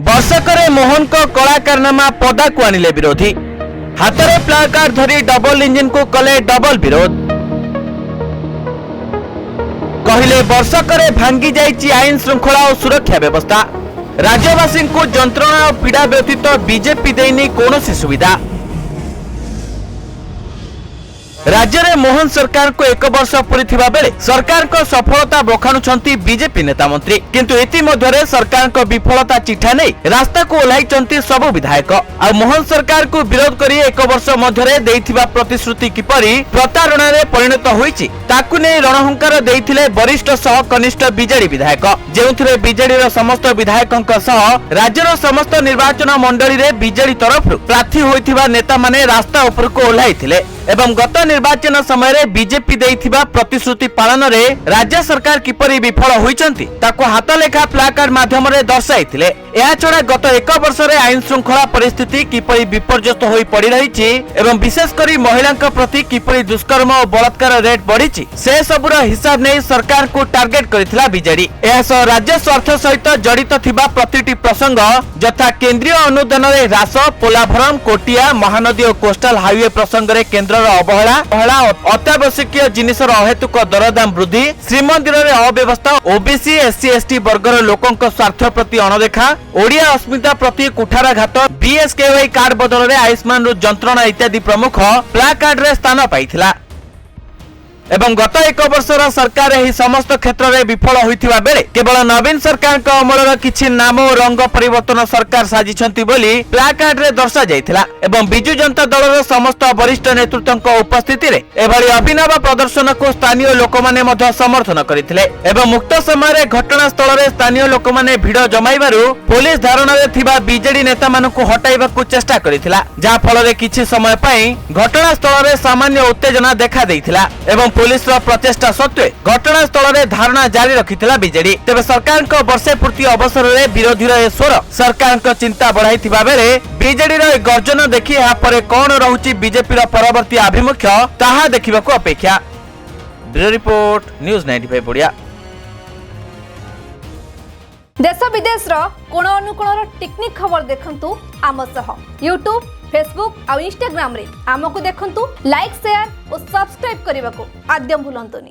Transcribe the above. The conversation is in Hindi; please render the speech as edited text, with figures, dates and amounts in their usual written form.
ବର୍ଷକରେ ମୋହନଙ୍କ କଳା କାରନାମା ପଦାକୁ ଆଣିଲେ ବିରୋଧୀ। ହାତରେ ପ୍ଲାକାର୍ଡ ଧରି ଡବଲ ଇଞ୍ଜିନକୁ କଲେ ଡବଲ ବିରୋଧ। କହିଲେ ବର୍ଷକରେ ଭାଙ୍ଗି ଯାଇଛି ଆଇନ ଶୃଙ୍ଖଳା ଓ ସୁରକ୍ଷା ବ୍ୟବସ୍ଥା। ରାଜ୍ୟବାସୀଙ୍କୁ ଯନ୍ତ୍ରଣା ଓ ପୀଡ଼ା ବ୍ୟତୀତ ବିଜେପି ଦେଇନି କୌଣସି ସୁବିଧା। राज्य मोहन सरकार को एक वर्ष पूरी बेले सरकार को सफलता बखाणुंट बीजेपी नेता मंत्री, किंतु इतिमध्य सरकार को विफलता चिठा नहीं रास्ता को ओह्लाई सबु विधायक। आ मोहन सरकार को विरोध कर एक वर्ष मध्य देइथिबा प्रतिश्रुति किपरि प्रतारणा रे परिणत होईछि ताकु नै रणहुंकार देइथिले वरिष्ठ सह कनिष्ठ बीजेडी विधायक, जेउथिरे बीजेडी समस्त विधायकक सह राज्यर समस्त निर्वाचन मंडली रे बीजेडी तरफ प्रार्थी होइथिबा नेता माने रास्ता ऊपर को ओह्लाइथिले एवं गत निर्वाचन समय बीजेपी देइथिबा प्रतिश्रुति पालन रे राज्य सरकार किपरि विफल होइचंती ताको हाथ लेखा प्लाकार्ड माध्यम रे दर्शाइथिले। एहा छडा गत एक वर्ष रे आईन श्रृंखला परिस्थिति किपरि विपर्यस्त होई पड़ी रहिछि एवं विशेष करी महिलांक प्रति किपरि दुष्कर्म और बलात्कार रेट बढ़िछि से सबुर हिसाब नै सरकार को टार्गेट करिथिला बीजेडी। एहा सह राज्य स्वार्थ सहित जड़ित थिबा प्रतिटी प्रसंग यथा केंद्रीय अनुदान रे ह्रास, पोलाभरम, कोटिया, महानदी और कोस्टाल हाईवे प्रसंग रे केंद्र अवहेला, अत्यावश्यक जिनिसर अहेतुक दरदाम वृद्धि, श्रीमंदिर रे अव्यवस्था, ओबीसी एससी एसटी वर्गर लोकंक स्वार्थ प्रति अणदेखा, ओडिया अस्मिता प्रति कुठाराघात, बीएसकेवाई कार्ड बदल रे आयुष्मान रु जंत्रणा इत्यादि प्रमुख प्लाकार्ड रे स्थान पाइथिला। एवं गत एक वर्षर सरकार यही समस्त क्षेत्र में विफल होइथिबा बेले केवल नवीन सरकार का अमलर किछि नाम और रंग परिवर्तन सरकार साजिछंती बोली प्लाकार्ड रे दर्शा जाइथिला एवं बिजु जनता दलर समस्त वरिष्ठ नेतृत्वଙ୍କ उपस्थिति रे एभली अभिनव प्रदर्शन को स्थानीय लोक माने मध्य समर्थन करिथिले एवं मुक्त समय रे घटनास्थल रे स्थानीय लोक माने भिड़ जमाइबारु पुलिस धारणा रे थिबा बीजेडी नेता मानकु हटाइबाकु चेष्टा करिथिला, जहा फल रे किछि समय पई घटनास्थल रे सामान्य उत्तेजना देखा देइथिला एवं पुलिस प्रचेष्टा सत्वे घटनास्थल में धारणा जारी रखिथिला बीजेडी। तेबे सरकार को वर्षे पूर्ति अवसर में विरोधी स्वर सरकार को चिंता बढ़ाई बेले बीजेडी गर्जन देखी यहाँ पर कौन रहुची बीजेपी परवर्ती आभिमुख्य ताहा देखा अपेक्षा। Bureau report news 95 Odia. देश विदेश कोण अनुकोण टेक्निक खबर देखंतु आम सह यूट्यूब, फेसबुक और इंस्टाग्राम रे आमको देखंतु, लाइक, शेयर और सब्सक्राइब करने को आद्यम भूलंतुनी।